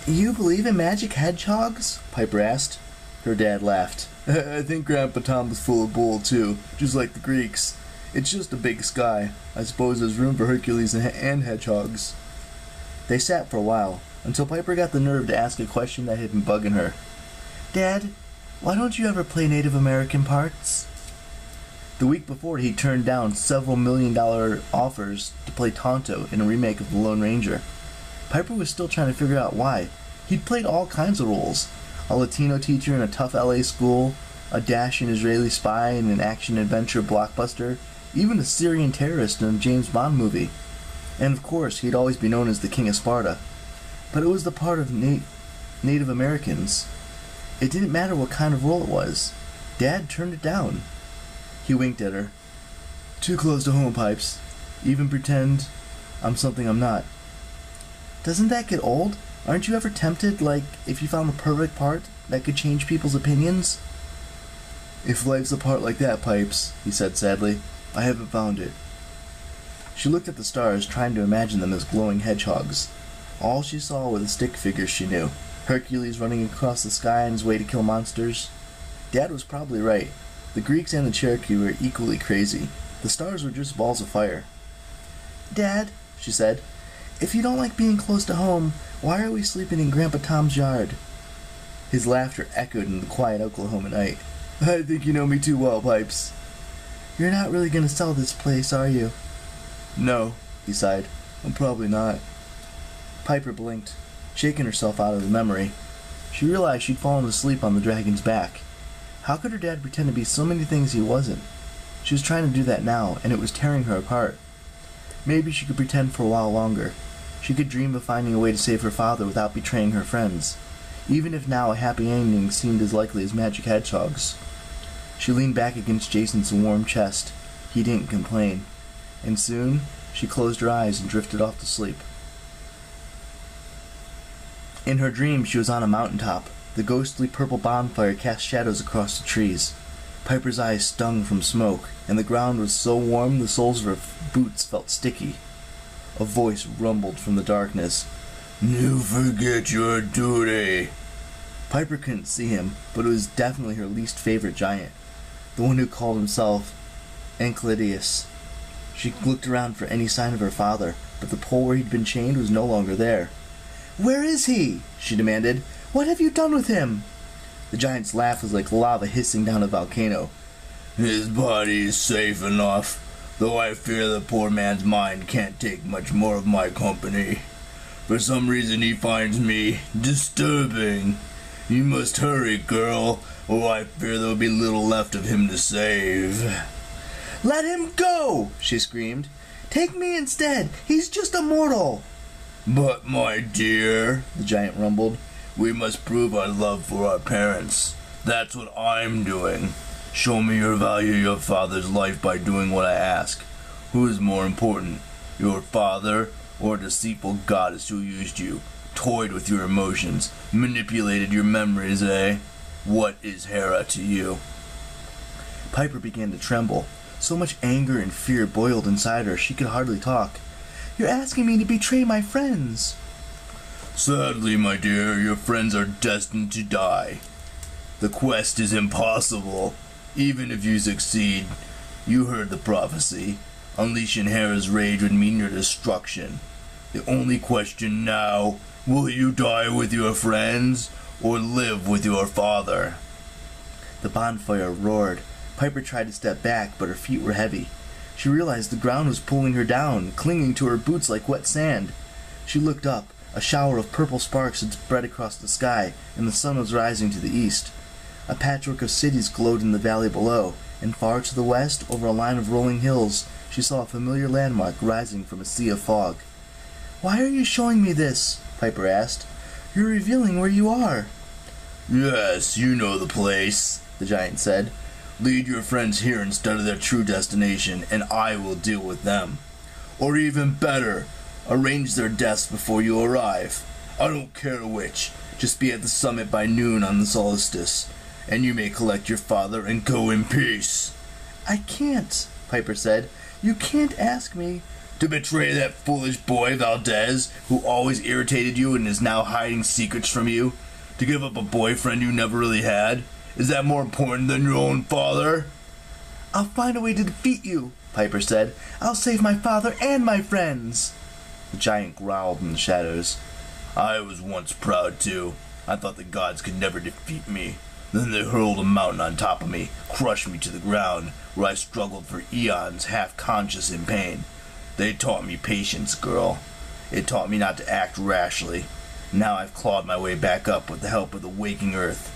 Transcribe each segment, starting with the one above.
You believe in magic hedgehogs? Piper asked. Her dad laughed. I think Grandpa Tom was full of bull, too, just like the Greeks. It's just a big sky. I suppose there's room for Hercules and hedgehogs. They sat for a while, until Piper got the nerve to ask a question that had been bugging her. Dad, why don't you ever play Native American parts? The week before, he turned down several $1 million offers to play Tonto in a remake of The Lone Ranger. Piper was still trying to figure out why. He'd played all kinds of roles. A Latino teacher in a tough LA school, a dashing Israeli spy in an action-adventure blockbuster, even a Syrian terrorist in a James Bond movie. And of course, he'd always be known as the King of Sparta. But it was the part of Native Americans. It didn't matter what kind of role it was. Dad turned it down. He winked at her. Too close to home, Pipes. Even pretend I'm something I'm not. Doesn't that get old? Aren't you ever tempted, like, if you found the perfect part that could change people's opinions? If life's a part like that, Pipes, he said sadly, I haven't found it. She looked at the stars, trying to imagine them as glowing hedgehogs. All she saw were the stick figures she knew. Hercules running across the sky on his way to kill monsters. Dad was probably right. The Greeks and the Cherokee were equally crazy. The stars were just balls of fire. Dad, she said, if you don't like being close to home, why are we sleeping in Grandpa Tom's yard? His laughter echoed in the quiet Oklahoma night. I think you know me too well, Pipes. You're not really going to sell this place, are you? No, he sighed. I'm probably not. Piper blinked, shaking herself out of the memory. She realized she'd fallen asleep on the dragon's back. How could her dad pretend to be so many things he wasn't? She was trying to do that now, and it was tearing her apart. Maybe she could pretend for a while longer. She could dream of finding a way to save her father without betraying her friends, even if now a happy ending seemed as likely as magic hedgehogs. She leaned back against Jason's warm chest. He didn't complain. And soon, she closed her eyes and drifted off to sleep. In her dream, she was on a mountaintop. The ghostly purple bonfire cast shadows across the trees. Piper's eyes stung from smoke, and the ground was so warm the soles of her boots felt sticky. A voice rumbled from the darkness. You forget your duty. Piper couldn't see him, but it was definitely her least favorite giant, the one who called himself Enceladus. She looked around for any sign of her father, but the pole where he'd been chained was no longer there. Where is he? She demanded. What have you done with him? The giant's laugh was like lava hissing down a volcano. His body is safe enough, though I fear the poor man's mind can't take much more of my company. For some reason he finds me disturbing. You must hurry, girl, or I fear there will be little left of him to save. Let him go! She screamed. Take me instead. He's just a mortal. But, my dear, the giant rumbled, we must prove our love for our parents. That's what I'm doing. Show me you value your father's life by doing what I ask. Who is more important, your father or a deceitful goddess who used you, toyed with your emotions, manipulated your memories, eh? What is Hera to you? Piper began to tremble. So much anger and fear boiled inside her she could hardly talk. You're asking me to betray my friends. Sadly, my dear, your friends are destined to die. The quest is impossible. Even if you succeed, you heard the prophecy. Unleashing Hera's rage would mean your destruction. The only question now, will you die with your friends, or live with your father? The bonfire roared. Piper tried to step back, but her feet were heavy. She realized the ground was pulling her down, clinging to her boots like wet sand. She looked up. A shower of purple sparks had spread across the sky, and the sun was rising to the east. A patchwork of cities glowed in the valley below, and far to the west, over a line of rolling hills, she saw a familiar landmark rising from a sea of fog. Why are you showing me this? Piper asked. You're revealing where you are. Yes, you know the place, the giant said. Lead your friends here instead of their true destination, and I will deal with them. Or even better, arrange their deaths before you arrive. I don't care which. Just be at the summit by noon on the solstice, and you may collect your father and go in peace. I can't, Piper said. You can't ask me To betray that foolish boy, Valdez, who always irritated you and is now hiding secrets from you? To give up a boyfriend you never really had? Is that more important than your own father? I'll find a way to defeat you, Piper said. I'll save my father and my friends. The giant growled in the shadows. I was once proud too. I thought the gods could never defeat me. Then they hurled a mountain on top of me, crushed me to the ground, where I struggled for eons, half conscious in pain. They taught me patience, girl. It taught me not to act rashly. Now I've clawed my way back up with the help of the waking earth.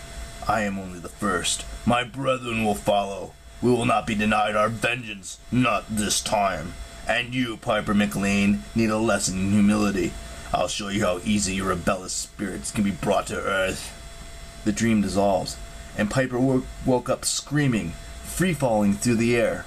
I am only the first. My brethren will follow. We will not be denied our vengeance, not this time. And you, Piper McLean, need a lesson in humility. I'll show you how easy your rebellious spirits can be brought to earth. The dream dissolved, and Piper woke up screaming, free-falling through the air.